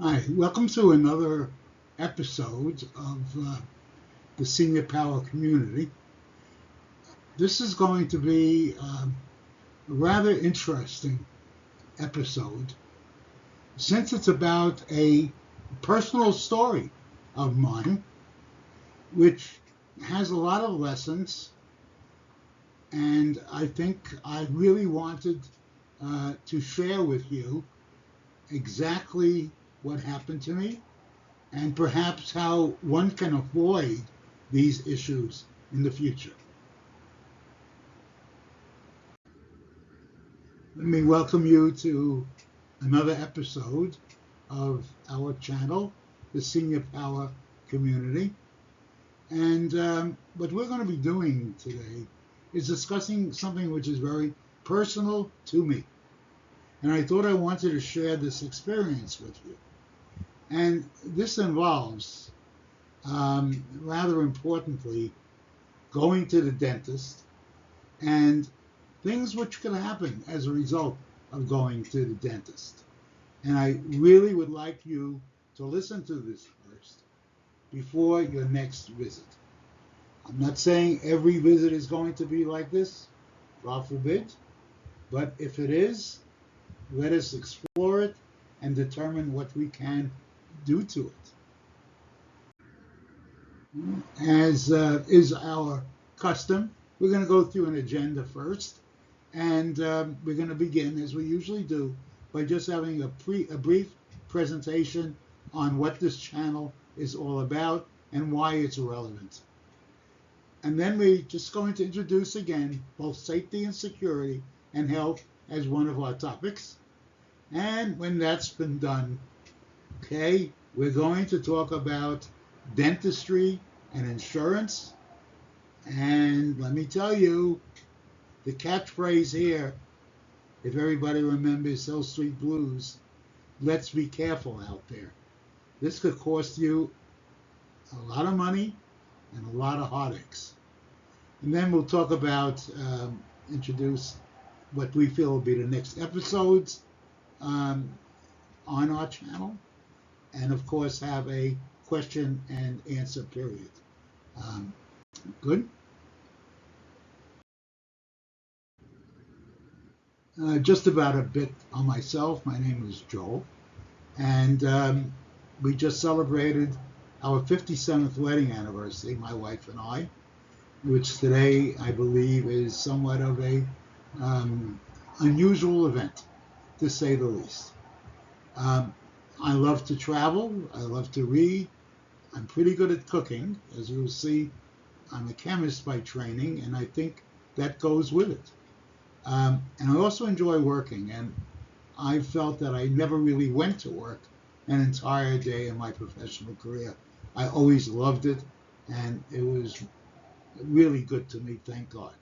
Hi, welcome to another episode of the Senior Power Community. This is going to be a rather interesting episode since it's about a personal story of mine, which has a lot of lessons, and I think I really wanted to share with you exactly what happened to me and perhaps how one can avoid these issues in the future. Let me welcome you to another episode of our channel, the Senior Power Community. And what we're going to be doing today is discussing something which is very personal to me. And I thought I wanted to share this experience with you. And this involves, rather importantly, going to the dentist and things which could happen as a result of going to the dentist. And I really would like you to listen to this first before your next visit. I'm not saying every visit is going to be like this, God forbid, but if it is, let us explore it and determine what we can do to it. As is our custom, we're going to go through an agenda first, and we're going to begin, as we usually do, by just having a brief presentation on what this channel is all about and why it's relevant. And then we're just going to introduce again both safety and security and health as one of our topics. And when that's been done, okay, we're going to talk about dentistry and insurance. And let me tell you, the catchphrase here, if everybody remembers Hill Street Blues, let's be careful out there. This could cost you a lot of money and a lot of heartaches. And then we'll talk about, introduce what we feel will be the next episodes on our channel. And of course, have a question and answer period. Good? Just about a bit on myself. My name is Joel. And we just celebrated our 57th wedding anniversary, my wife and I, which today I believe is somewhat of a unusual event, to say the least. I love to travel. I love to read. I'm pretty good at cooking. As you'll see, I'm a chemist by training, and I think that goes with it. And I also enjoy working, and I felt that I never really went to work an entire day in my professional career. I always loved it, and it was really good to me, thank God.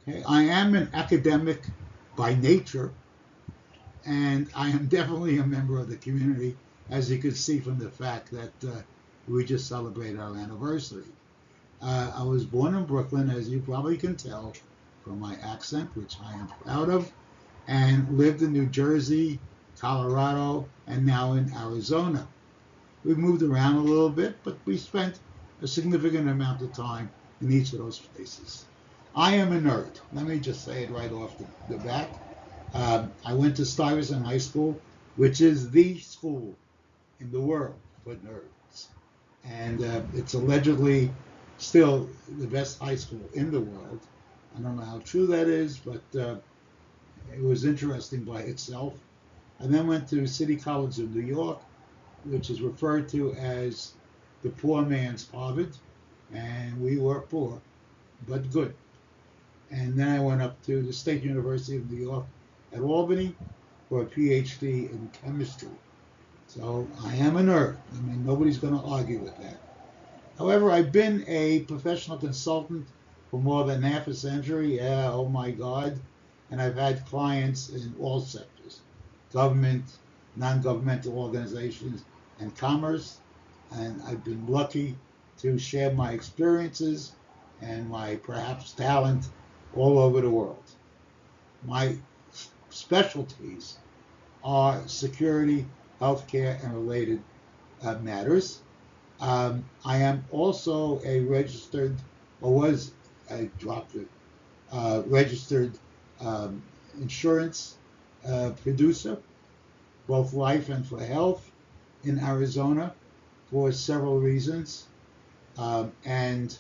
Okay, I am an academic by nature, and I am definitely a member of the community, as you can see from the fact that we just celebrated our anniversary. I was born in Brooklyn, as you probably can tell from my accent, which I am proud of, and lived in New Jersey, Colorado, and now in Arizona. We moved around a little bit, but we spent a significant amount of time in each of those places. I am a nerd. Let me just say it right off the bat. I went to Stuyvesant High School, which is the school in the world for nerds. And it's allegedly still the best high school in the world. I don't know how true that is, but it was interesting by itself. I then went to City College of New York, which is referred to as the poor man's Harvard, and we were poor, but good. And then I went up to the State University of New York at Albany for a PhD in chemistry. So I am a nerd. I mean, nobody's going to argue with that. However, I've been a professional consultant for more than half a century. Yeah, oh my God. And I've had clients in all sectors, government, non-governmental organizations, and commerce. And I've been lucky to share my experiences and my perhaps talent all over the world. My specialties are security, healthcare and related matters. I am also a registered, or was, I dropped it, registered um, insurance producer, both life and for health, in Arizona for several reasons. And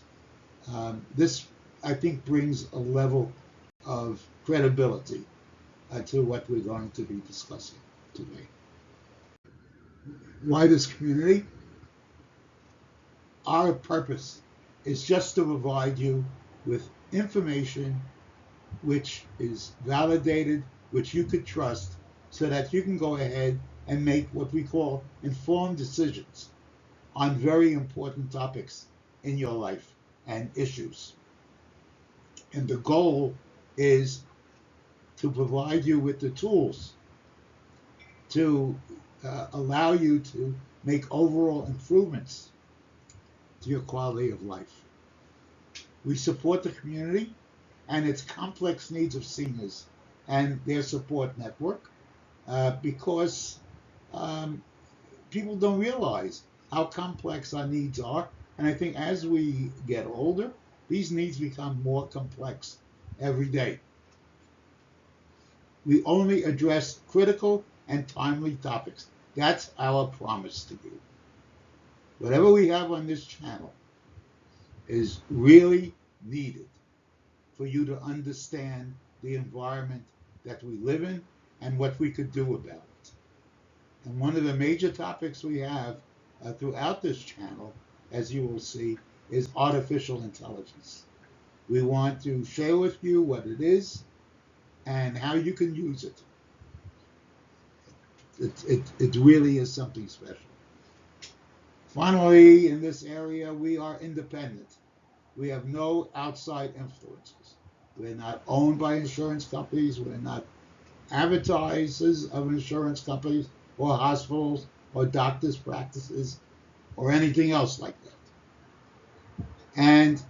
this, I think, brings a level of credibility to what we're going to be discussing today. Why this community? Our purpose is just to provide you with information which is validated, which you could trust, so that you can go ahead and make what we call informed decisions on very important topics in your life and issues. And the goal is to provide you with the tools to allow you to make overall improvements to your quality of life. We support the community and its complex needs of seniors and their support network because people don't realize how complex our needs are. And I think as we get older, these needs become more complex every day. We only address critical and timely topics. That's our promise to you. Whatever we have on this channel is really needed for you to understand the environment that we live in and what we could do about it. And one of the major topics we have throughout this channel, as you will see, is artificial intelligence. We want to share with you what it is and how you can use it. It really is something special. Finally, in this area, we are independent. We have no outside influences. We're not owned by insurance companies. We're not advertisers of insurance companies or hospitals or doctors' practices or anything else like that. And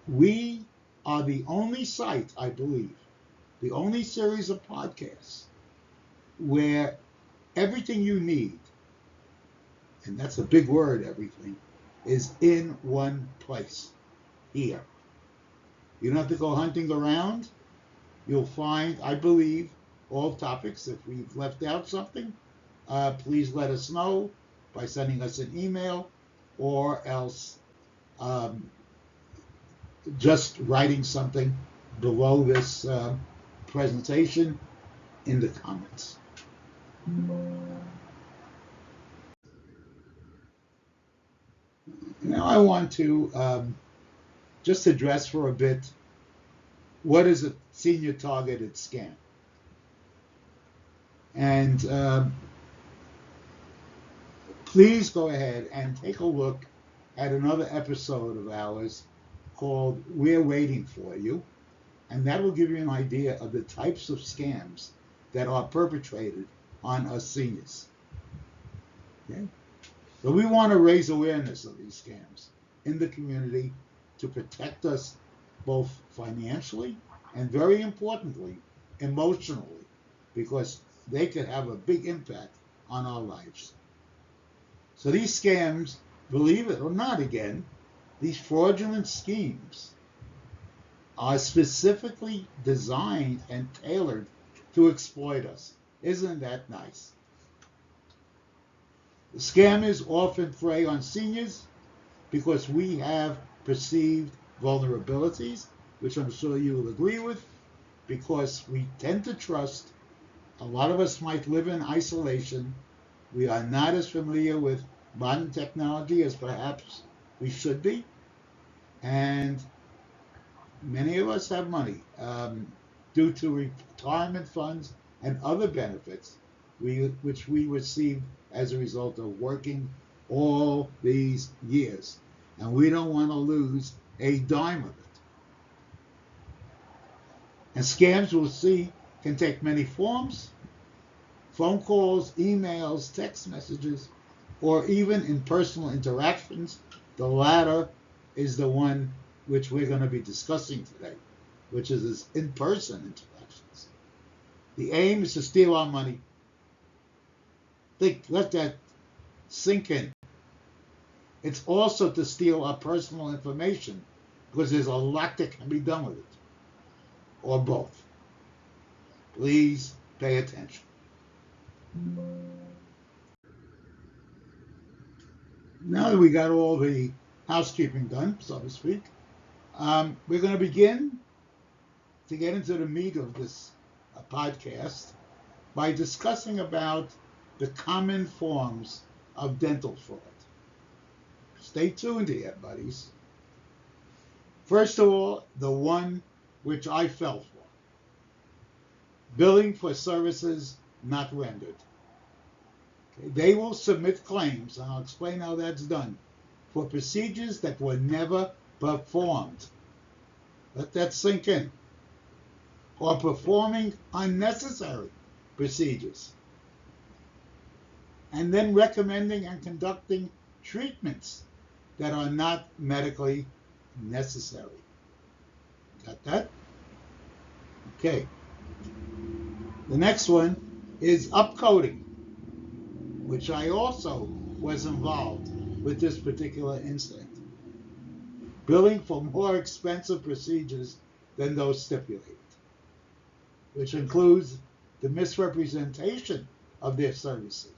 we are the only site, I believe, the only series of podcasts where everything you need, and that's a big word, everything, is in one place, here. You don't have to go hunting around. You'll find, I believe, all topics. If we've left out something, please let us know by sending us an email or else just writing something below this presentation in the comments. Now I want to just address for a bit what is a senior targeted scam. And please go ahead and take a look at another episode of ours called We're Waiting For You, and that will give you an idea of the types of scams that are perpetrated on us seniors. Okay? So we want to raise awareness of these scams in the community to protect us both financially and, very importantly, emotionally, because they could have a big impact on our lives. So these scams, believe it or not again, these fraudulent schemes are specifically designed and tailored to exploit us. Isn't that nice? The scammers often prey on seniors because we have perceived vulnerabilities, which I'm sure you will agree with, because we tend to trust. A lot of us might live in isolation. We are not as familiar with modern technology as perhaps we should be. And many of us have money due to retirement funds and other benefits which we received as a result of working all these years. And we don't want to lose a dime of it. And scams, we'll see, can take many forms: phone calls, emails, text messages, or even in personal interactions. The latter is the one which we're going to be discussing today, which is this in-person interactions. The aim is to steal our money, Let that sink in. It's also to steal our personal information because there's a lot that can be done with it, or both. Please pay attention. Now that we got all the housekeeping done, so to speak, we're going to begin to get into the meat of this podcast by discussing about the common forms of dental fraud. Stay tuned here, buddies. First of all, the one which I fell for: billing for services not rendered. Okay, they will submit claims, and I'll explain how that's done, for procedures that were never performed. Let that sink in. Or performing unnecessary procedures. And then recommending and conducting treatments that are not medically necessary. Got that? Okay. The next one is upcoding, which I also was involved with this particular incident. Billing for more expensive procedures than those stipulated, which includes the misrepresentation of their services,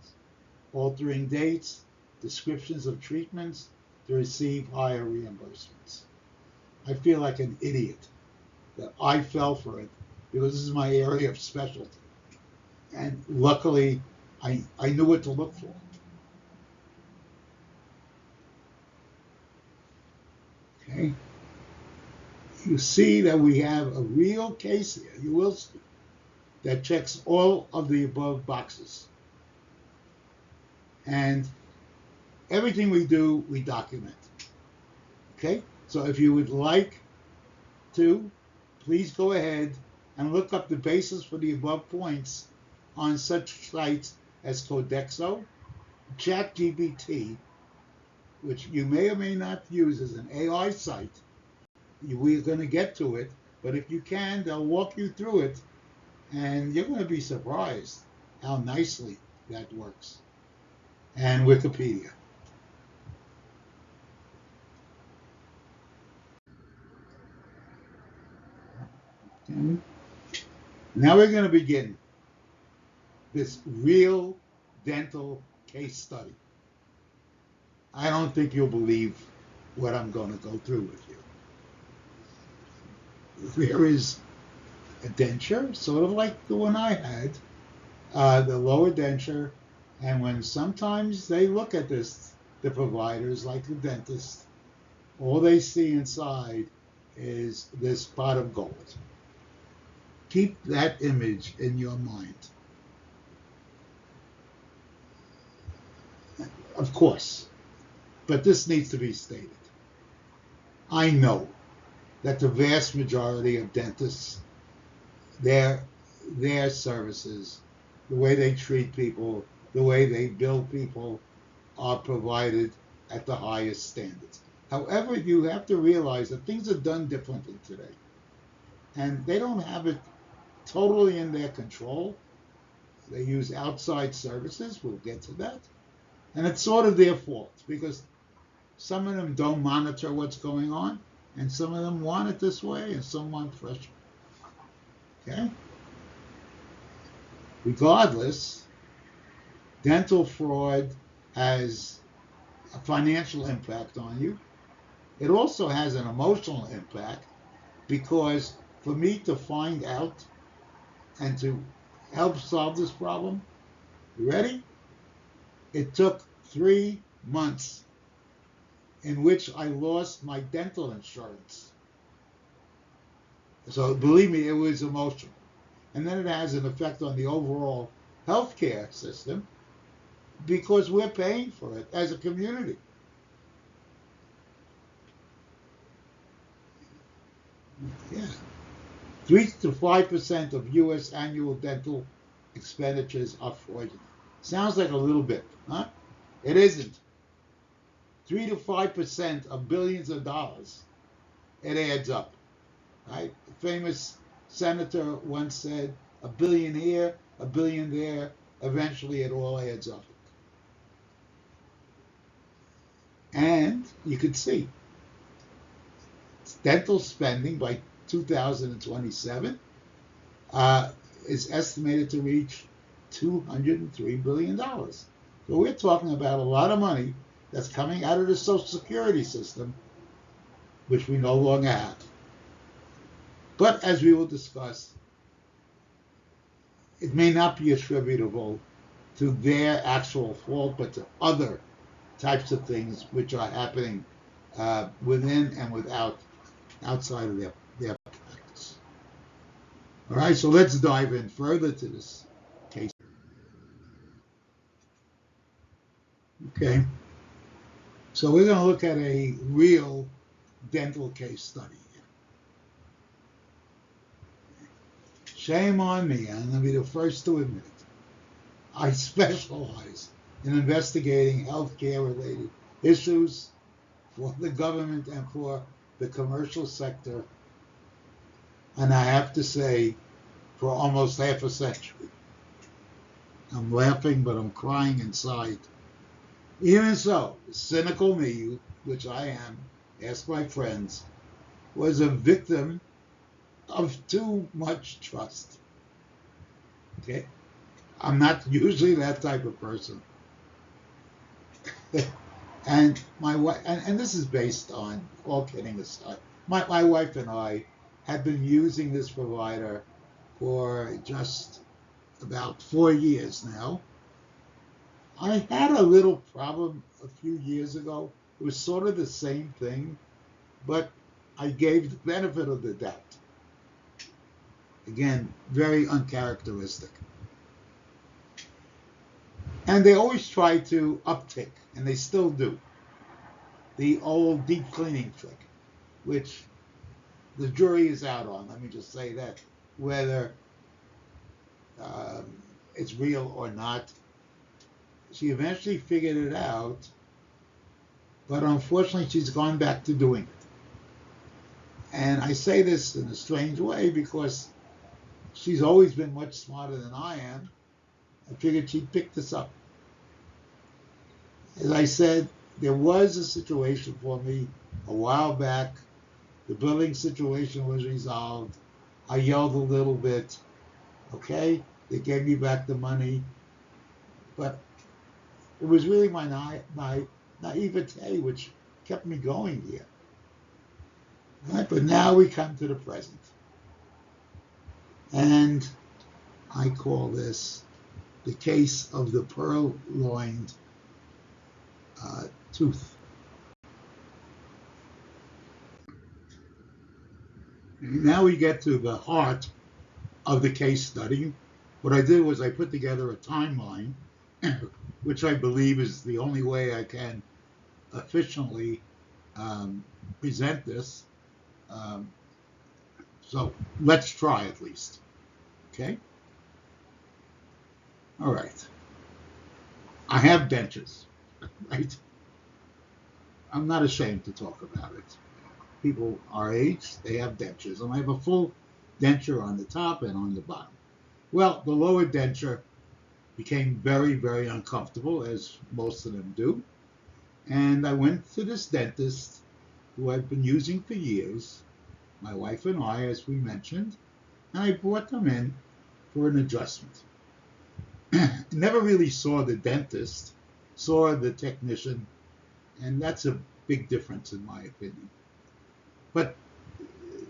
altering dates, descriptions of treatments to receive higher reimbursements. I feel like an idiot that I fell for it because this is my area of specialty. And luckily, I knew what to look for. Okay. You see that we have a real case here, you will see, that checks all of the above boxes. And everything we do, we document. Okay? So if you would like to, please go ahead and look up the basis for the above points on such sites as Codexo, ChatGPT, which you may or may not use as an AI site. We're going to get to it, but if you can, they'll walk you through it, and you're going to be surprised how nicely that works. And Wikipedia. Okay. Now we're going to begin this real dental case study. I don't think you'll believe what I'm going to go through with you. There is a denture, sort of like the one I had, the lower denture, and when sometimes they look at this, the providers, like the dentist, all they see inside is this pot of gold. Keep that image in your mind. Of course, but this needs to be stated. I know that the vast majority of dentists, their services, the way they treat people, the way they bill people, are provided at the highest standards. However, you have to realize that things are done differently today, and they don't have it totally in their control. They use outside services. We'll get to that. And it's sort of their fault because some of them don't monitor what's going on, and some of them want it this way, and some want fresh. Okay? Regardless, dental fraud has a financial impact on you. It also has an emotional impact because for me to find out and to help solve this problem, you ready? It took 3 months in which I lost my dental insurance. So believe me, it was emotional. And then it has an effect on the overall healthcare system because we're paying for it as a community. Yeah. 3 to 5% of U.S. annual dental expenditures are fraudulent. Sounds like a little bit, huh? It isn't. 3 to 5% of billions of dollars. It adds up, right? A famous senator once said, a billion here, a billion there, eventually it all adds up. And you could see dental spending by 2027 is estimated to reach $203 billion. So we're talking about a lot of money that's coming out of the Social Security system, which we no longer have. But as we will discuss, it may not be attributable to their actual fault, but to other types of things which are happening within and without, outside of their practice. All right, so let's dive in further to this case. Okay, so we're going to look at a real dental case study. Shame on me, I'm going to be the first to admit it. I specialize in investigating healthcare related issues for the government and for the commercial sector, and I have to say, for almost half a century. I'm laughing, but I'm crying inside. Even so, cynical me, which I am, ask my friends, was a victim of too much trust. Okay? I'm not usually that type of person. And my wife, and this is based on, all kidding aside, my wife and I have been using this provider for just about 4 years now. I had a little problem a few years ago. It was sort of the same thing, but I gave the benefit of the doubt. Again, very uncharacteristic. And they always try to uptick, and they still do, the old deep cleaning trick, which the jury is out on. Let me just say that, whether it's real or not. She eventually figured it out, but unfortunately she's gone back to doing it. And I say this in a strange way because she's always been much smarter than I am. I figured she'd pick this up. As I said, there was a situation for me a while back. The billing situation was resolved. I yelled a little bit. Okay, they gave me back the money. But it was really my naivete which kept me going here. Right? But now we come to the present. And I call this the case of the purloined tooth. And now we get to the heart of the case study. What I did was I put together a timeline, which I believe is the only way I can efficiently present this. So let's try at least. Okay? All right. I have dentures, right? I'm not ashamed to talk about it. People our age, they have dentures, and I have a full denture on the top and on the bottom. Well, the lower denture became very, very uncomfortable, as most of them do. And I went to this dentist who I've been using for years, my wife and I, as we mentioned, and I brought them in for an adjustment. Never really saw the dentist, saw the technician, and that's a big difference in my opinion. But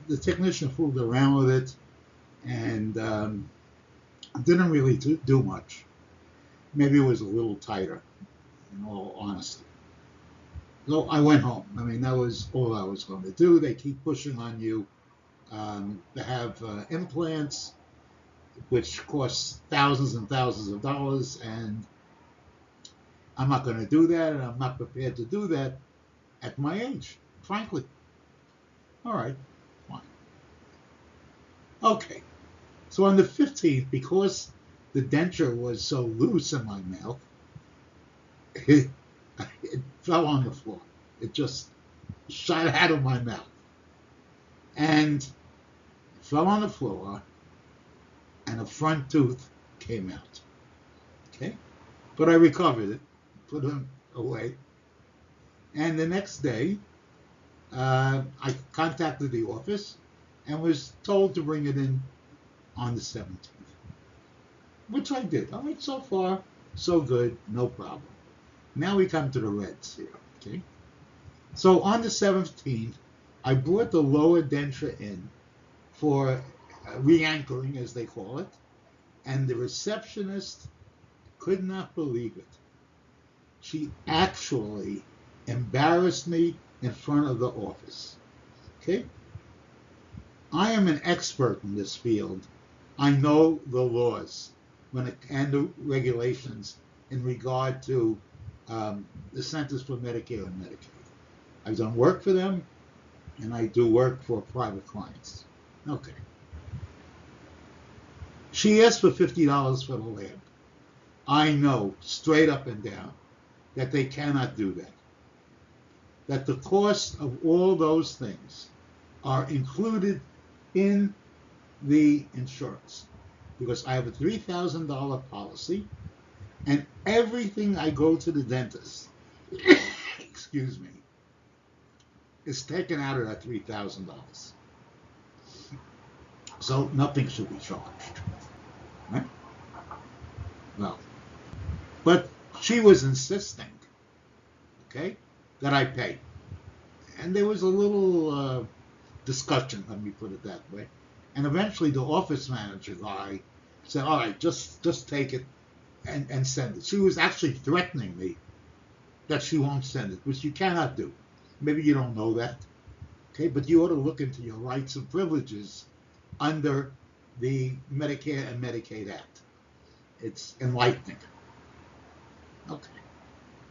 the technician fooled around with it and didn't really do much. Maybe it was a little tighter, in all honesty. So I went home. I mean, that was all I was going to do. They keep pushing on you to have implants, which cost thousands and thousands of dollars, and I'm not going to do that, and I'm not prepared to do that at my age, frankly. All right, fine. Okay, so on the 15th, because the denture was so loose in my mouth, it fell on the floor. It just shot out of my mouth and fell on the floor, and a front tooth came out. Okay, but I recovered it, put it away. And the next day, I contacted the office and was told to bring it in on the 17th, which I did. All right, so far, so good, no problem. Now we come to the reds here, okay? So on the 17th, I brought the lower denture in for re-anchoring, as they call it, and the receptionist could not believe it. She actually embarrassed me in front of the office. Okay? I am an expert in this field. I know the laws and the regulations in regard to the Centers for Medicare and Medicaid. I've done work for them, and I do work for private clients. Okay. She asked for $50 for the lab. I know straight up and down that they cannot do that. That the cost of all those things are included in the insurance, because I have a $3,000 policy, and everything I go to the dentist, excuse me, is taken out of that $3,000. So nothing should be charged. Right? Well, but she was insisting, okay, that I pay. And there was a little discussion, let me put it that way. And eventually the office manager guy said, all right, just take it and send it. She was actually threatening me that she won't send it, which you cannot do. Maybe you don't know that, okay? But you ought to look into your rights and privileges under the Medicare and Medicaid Act. It's enlightening. Okay.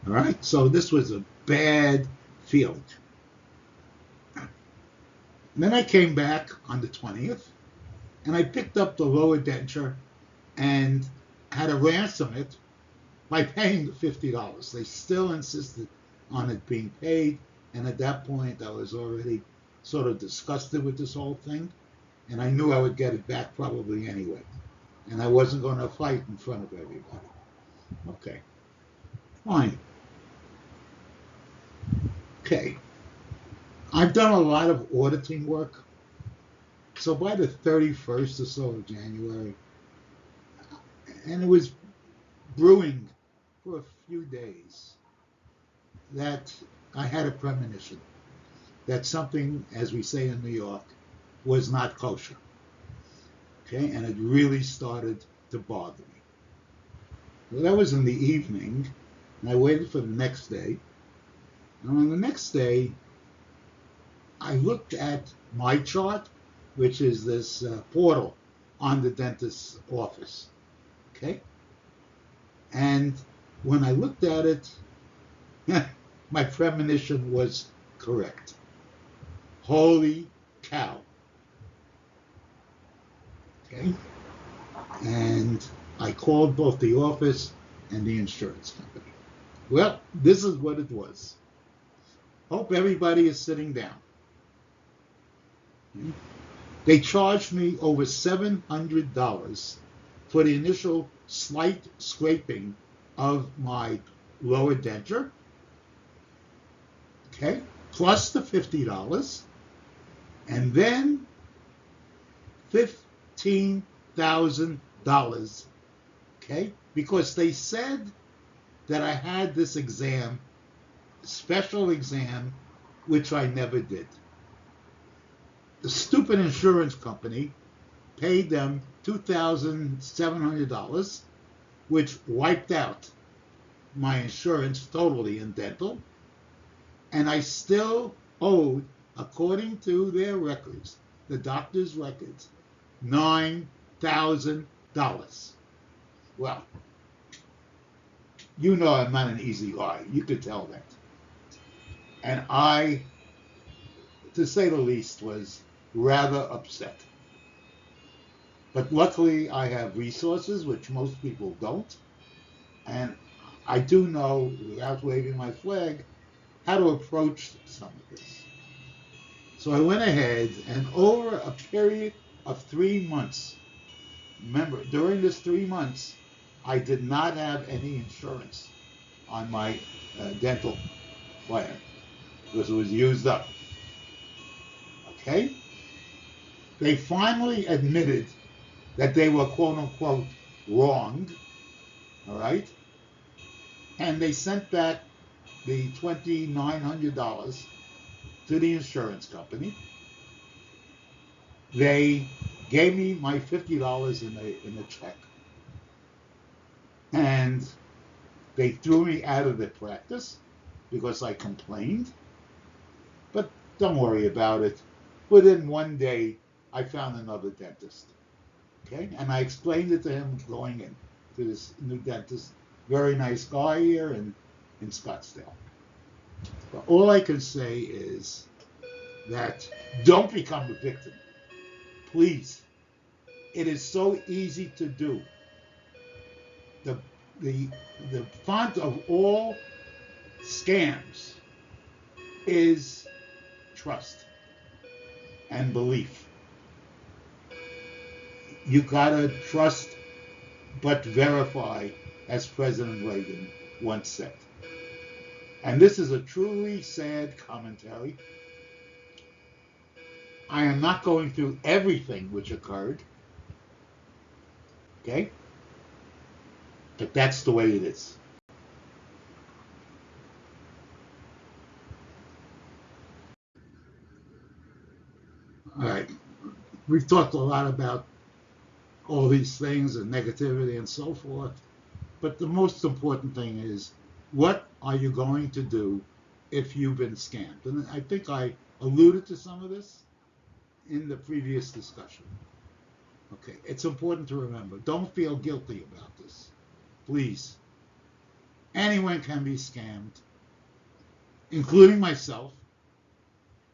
All right. So this was a bad feeling. Then I came back on the 20th, and I picked up the lower denture and had to ransom it by paying the $50. They still insisted on it being paid, and at that point I was already sort of disgusted with this whole thing, and I knew I would get it back probably anyway, and I wasn't going to fight in front of everybody. Okay, fine. Okay, I've done a lot of auditing work, so by the 31st or so of January, and it was brewing for a few days, that I had a premonition that something, as we say in New York, was not kosher. Okay, and it really started to bother me. Well, that was in the evening, and I waited for the next day. And on the next day, I looked at my chart, which is this portal on the dentist's office. Okay, and when I looked at it, my premonition was correct. Holy cow. Okay. And I called both the office and the insurance company. Well, this is what it was. Hope everybody is sitting down. Okay. They charged me over $700 for the initial slight scraping of my lower denture. Okay, plus the $50, and then $15,000. Okay, because they said that I had this exam, special exam, which I never did. The stupid insurance company paid them $2,700, which wiped out my insurance totally in dental, and I still owed, according to their records, the doctor's records, $9,000. Well, you know I'm not an easy guy. You could tell that. And I, to say the least, was rather upset. But luckily, I have resources, which most people don't. And I do know, without waving my flag, how to approach some of this. So I went ahead, and over a period of 3 months, remember, during this 3 months, I did not have any insurance on my dental plan. because it was used up. Okay? They finally admitted that they were quote unquote wrong. All right? And they sent back the $2,900 to the insurance company. They gave me my $50 in a check. And they threw me out of the practice because I complained. But don't worry about it. Within one day, I found another dentist. Okay? And I explained it to him going in to this new dentist. Very nice guy here in Scottsdale. But all I can say is that don't become a victim. Please. It is so easy to do. The, the, the font of all scams is trust and belief. You gotta trust but verify, as President Reagan once said. And this is a truly sad commentary. I am not going through everything which occurred, okay? But that's the way it is. All right. We've talked a lot about all these things and negativity and so forth. But the most important thing is, what are you going to do if you've been scammed? And I think I alluded to some of this in the previous discussion. Okay, it's important to remember, don't feel guilty about this. Please. Anyone can be scammed, including myself,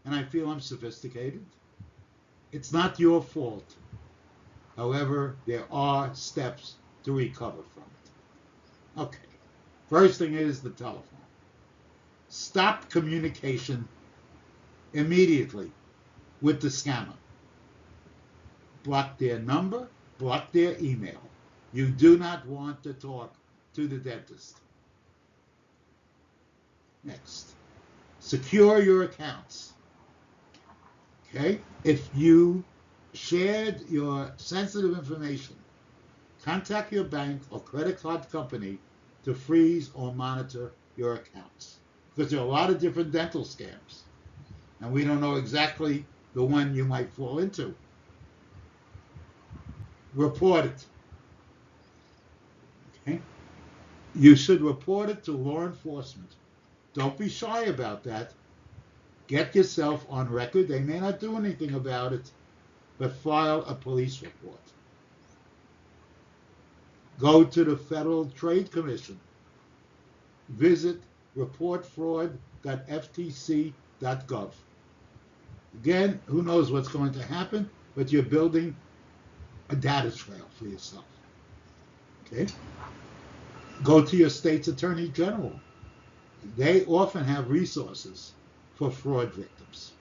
and I feel I'm sophisticated. It's not your fault. However, there are steps to recover from it. Okay. First thing is the telephone. Stop communication immediately with the scammer. Block their number, block their email. You do not want to talk to the dentist. Next. Secure your accounts. Okay? If you shared your sensitive information, contact your bank or credit card company to freeze or monitor your accounts. Because there are a lot of different dental scams. And we don't know exactly the one you might fall into. Report it. Okay? You should report it to law enforcement. Don't be shy about that. Get yourself on record. They may not do anything about it, but file a police report. Go to the Federal Trade Commission. Visit reportfraud.ftc.gov. Again, who knows what's going to happen, but you're building a data trail for yourself. Okay? Go to your state's attorney general. They often have resources for fraud victims.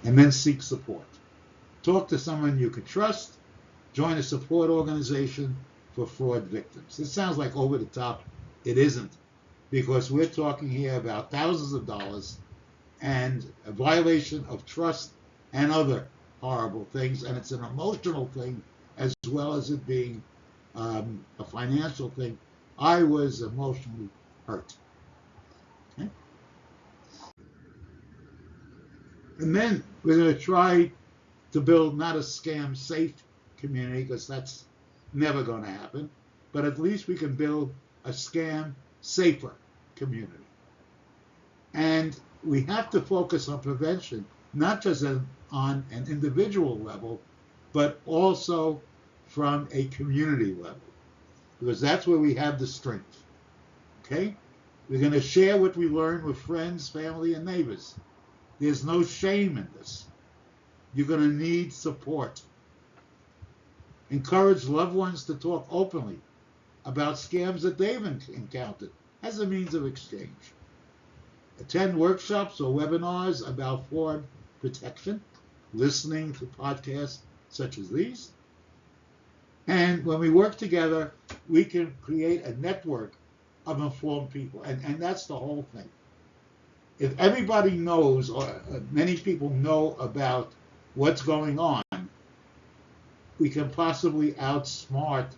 And then seek support. Talk to someone you can trust. Join a support organization for fraud victims. It sounds like over the top. It isn't, because we're talking here about thousands of dollars and a violation of trust and other horrible things. And it's an emotional thing as well as it being a financial thing. I was emotionally hurt. Okay? And then we're going to try to build not a scam safe community, because that's never going to happen, but at least we can build a scam safer community. And we have to focus on prevention, not just on an individual level, but also from a community level, because that's where we have the strength. Okay? We're going to share what we learn with friends, family, and neighbors. There's no shame in this. You're going to need support. Encourage loved ones to talk openly about scams that they've encountered as a means of exchange. Attend workshops or webinars about fraud protection, listening to podcasts such as these. And when we work together, we can create a network of informed people. And that's the whole thing. If everybody knows, or many people know about what's going on, we can possibly outsmart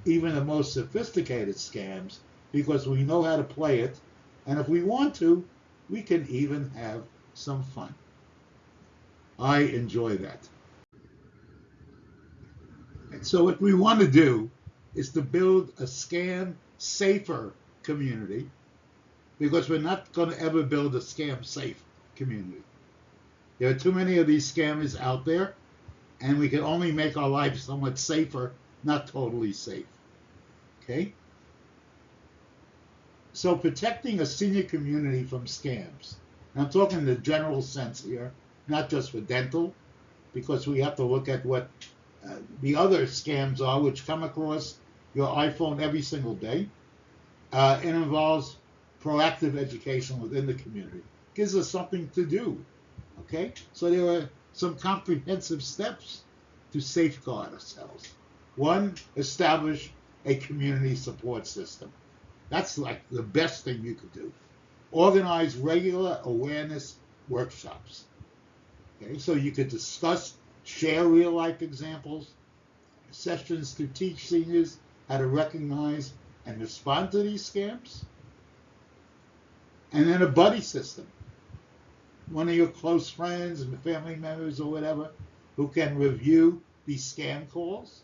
even the most sophisticated scams because we know how to play it. And if we want to, we can even have some fun. I enjoy that. And so what we want to do is to build a scam safer community because we're not going to ever build a scam safe community. There are too many of these scammers out there, and we can only make our lives somewhat safer, not totally safe. Okay? So protecting a senior community from scams. And I'm talking in the general sense here, not just for dental, because we have to look at what the other scams are, which come across your iPhone every single day. It involves proactive education within the community. Gives us something to do. Okay? So there are some comprehensive steps to safeguard ourselves. One, establish a community support system. That's like the best thing you could do. Organize regular awareness workshops. Okay, so you could discuss, share real life examples, sessions to teach seniors how to recognize and respond to these scams. And then a buddy system. One of your close friends and family members or whatever who can review these scam calls,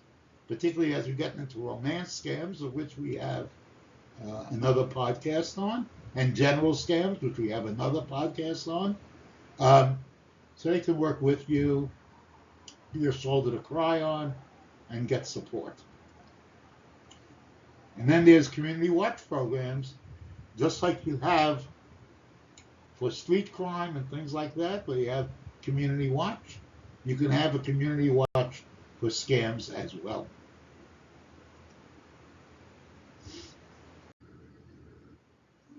particularly as we get into romance scams, of which we have another podcast on, and general scams, which we have another podcast on. So they can work with you, be your shoulder to cry on, and get support. And then there's community watch programs, just like you have for street crime and things like that, where you have community watch. You can have a community watch for scams as well.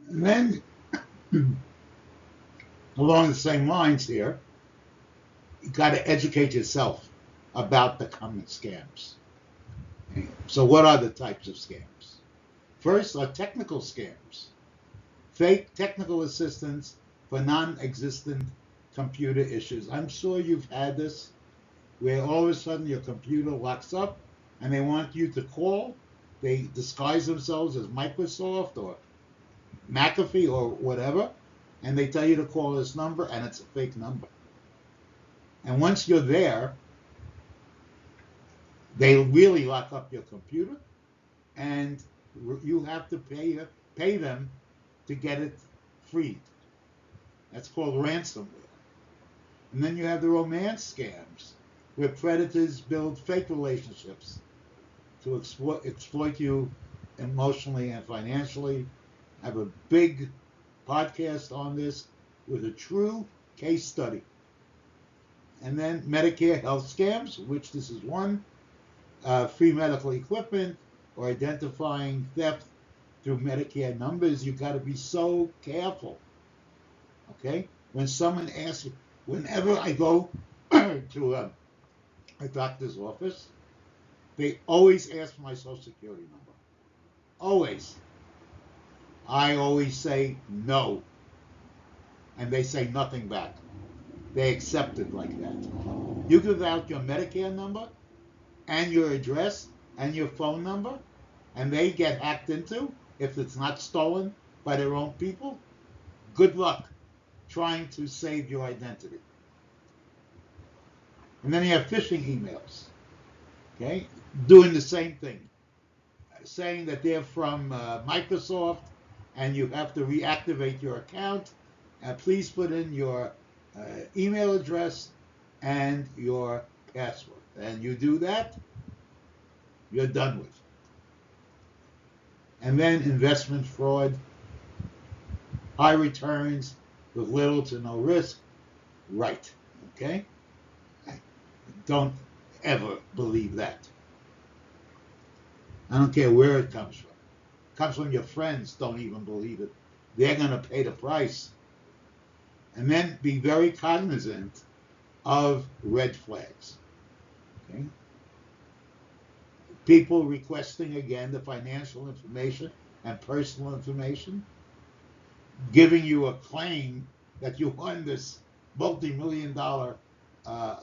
And then, along the same lines here, you got to educate yourself about the common scams. So what are the types of scams? First are technical scams. Fake technical assistance for non-existent computer issues. I'm sure you've had this, where all of a sudden your computer locks up and they want you to call. They disguise themselves as Microsoft or McAfee or whatever, and they tell you to call this number, and it's a fake number. And once you're there, they really lock up your computer, and you have to pay them to get it freed. That's called ransomware. And then you have the romance scams, where predators build fake relationships to exploit you emotionally and financially. I have a big podcast on this with a true case study. And then Medicare health scams, which this is one, free medical equipment or identifying theft through Medicare numbers. You've got to be so careful. Okay? When someone asks you, whenever I go to a doctor's office, they always ask for my social security number. Always. I always say no. And they say nothing back. They accept it like that. You give out your Medicare number and your address and your phone number, and they get hacked into, if it's not stolen by their own people, good luck trying to save your identity. And then you have phishing emails, okay, doing the same thing, saying that they're from Microsoft and you have to reactivate your account. Please put in your email address and your password. And you do that, you're done with. And then investment fraud, high returns with little to no risk. Right, okay? Don't ever believe that. I don't care where it comes from. It comes from your friends, don't even believe it. They're going to pay the price. And then be very cognizant of red flags. Okay? People requesting, again, the financial information and personal information, giving you a claim that you won this multi-million-dollar uh,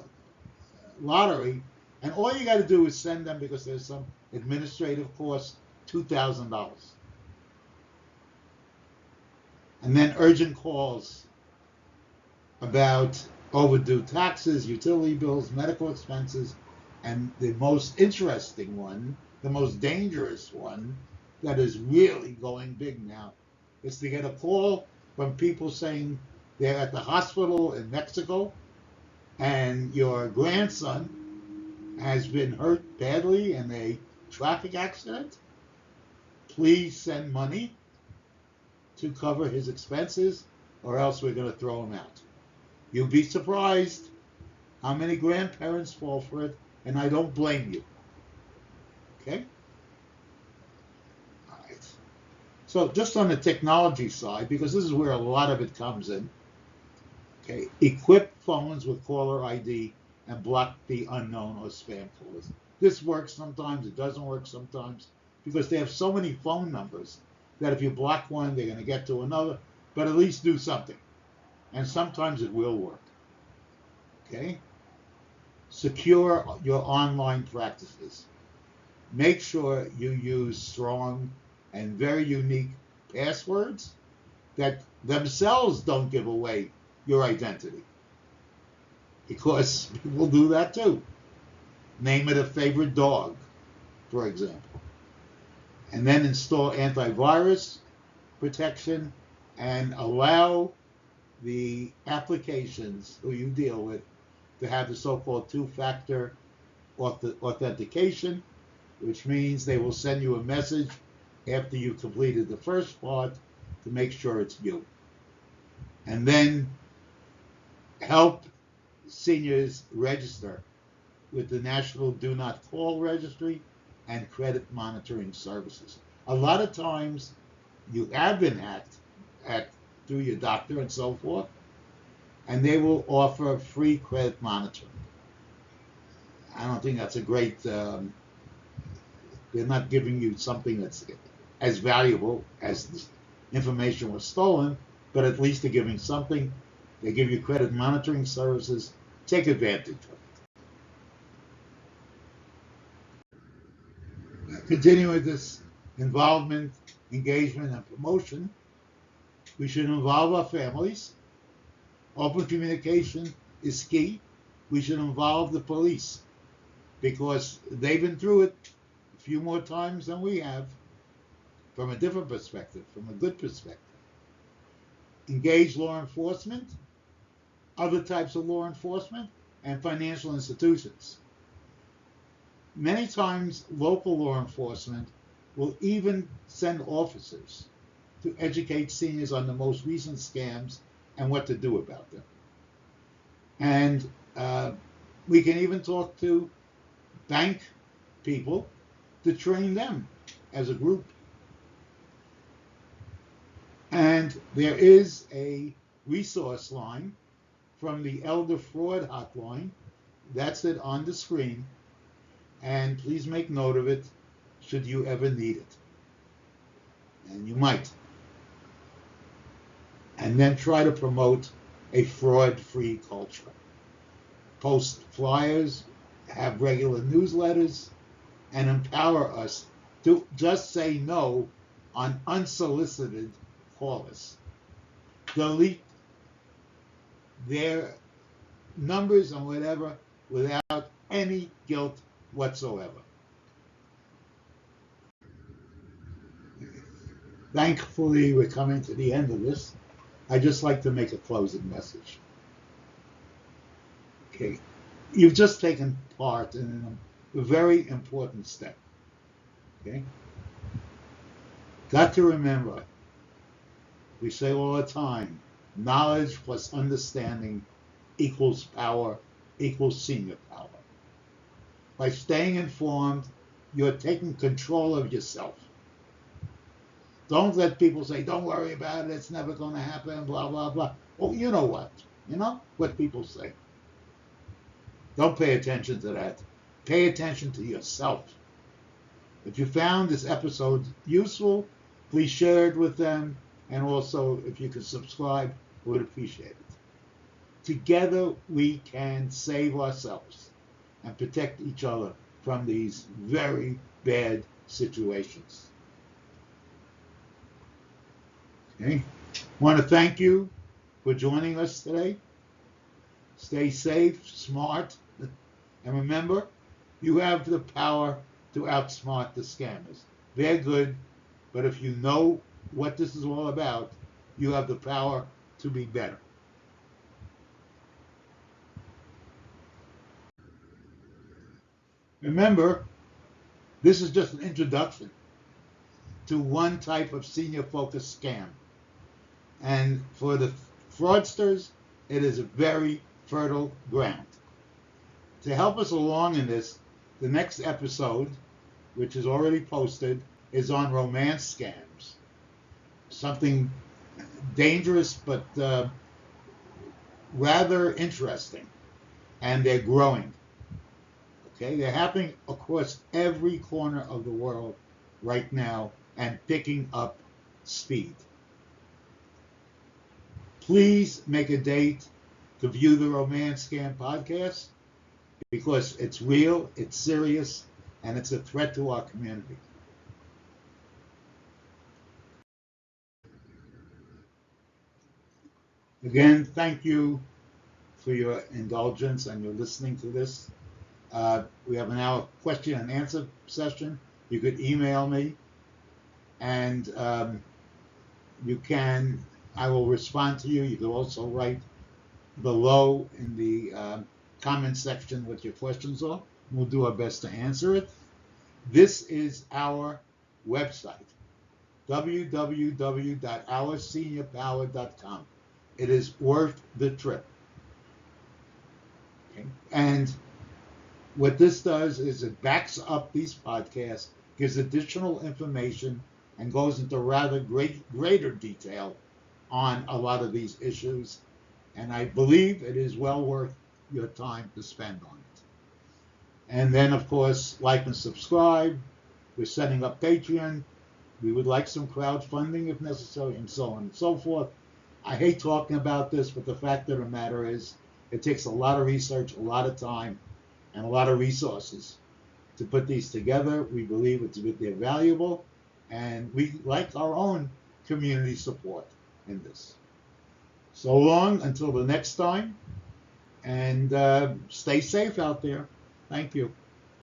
lottery, and all you got to do is send them, because there's some administrative cost, $2,000, and then urgent calls about overdue taxes, utility bills, medical expenses, and the most interesting one, the most dangerous one, that is really going big now, is to get a call from people saying they're at the hospital in Mexico and your grandson has been hurt badly in a traffic accident. Please send money to cover his expenses, or else we're going to throw him out. You'll be surprised how many grandparents fall for it, and I don't blame you. Okay? All right. So just on the technology side, because this is where a lot of it comes in, okay, equip phones with caller ID and block the unknown or spam callers. This works sometimes, it doesn't work sometimes, because they have so many phone numbers that if you block one, they're going to get to another, but at least do something. And sometimes it will work. Okay? Secure your online practices. Make sure you use strong and very unique passwords that themselves don't give away your identity, because people do that too. Name it a favorite dog, for example. And then install antivirus protection and allow the applications who you deal with to have the so-called two-factor authentication, which means they will send you a message after you completed the first part to make sure it's you. And then help seniors register with the National Do Not Call Registry and credit monitoring services. A lot of times you have been hacked through your doctor and so forth, and they will offer free credit monitoring. I don't think that's a great, they're not giving you something that's as valuable as the information was stolen, but at least they're giving something. They give you credit monitoring services. Take advantage of it. Continuing with this involvement, engagement, and promotion, we should involve our families. Open communication is key. We should involve the police, because they've been through it a few more times than we have, from a different perspective, from a good perspective. Engage law enforcement, other types of law enforcement, and financial institutions. Many times, local law enforcement will even send officers to educate seniors on the most recent scams and what to do about them. And we can even talk to bank people to train them as a group. And there is a resource line from the Elder Fraud Hotline. That's it on the screen. And please make note of it should you ever need it. And you might. And then try to promote a fraud-free culture. Post flyers, have regular newsletters, and empower us to just say no on unsolicited callers. Delete their numbers and whatever without any guilt whatsoever. Thankfully, we're coming to the end of this. I'd just like to make a closing message. Okay, you've just taken part in a very important step. Okay, got to remember, we say all the time, knowledge plus understanding equals power, equals senior power. By staying informed, you're taking control of yourself. Don't let people say, don't worry about it, it's never going to happen, blah, blah, blah. Oh, you know what? You know what people say. Don't pay attention to that. Pay attention to yourself. If you found this episode useful, Please share it with them, and also if you could subscribe, we would appreciate it. Together we can save ourselves and protect each other from these very bad situations. Okay? I want to thank you for joining us today. Stay safe, smart, and remember, you have the power to outsmart the scammers. They're good, but if you know what this is all about, you have the power to be better. Remember, this is just an introduction to one type of senior focused scam. And for the fraudsters, it is a very fertile ground. To help us along in this, the next episode, which is already posted, is on romance scams. Something dangerous, but rather interesting. And they're growing. Okay, they're happening across every corner of the world right now and picking up speed. Please make a date to view the Romance Scam podcast because it's real, it's serious, and it's a threat to our community. Again, thank you for your indulgence and your listening to this. We have now a question and answer session. You could email me, and I will respond to you. You can also write below in the comment section what your questions are. We'll do our best to answer it. This is our website, www.ourseniorpower.com. It is worth the trip. Okay? And what this does is it backs up these podcasts, gives additional information, and goes into rather greater detail on a lot of these issues. And I believe it is well worth your time to spend on it. And then, of course, like and subscribe. We're setting up Patreon. We would like some crowdfunding if necessary, and so on and so forth. I hate talking about this, but the fact of the matter is it takes a lot of research, a lot of time, and a lot of resources to put these together. We believe they're valuable, and we like our own community support in this. So long until the next time, and stay safe out there. Thank you.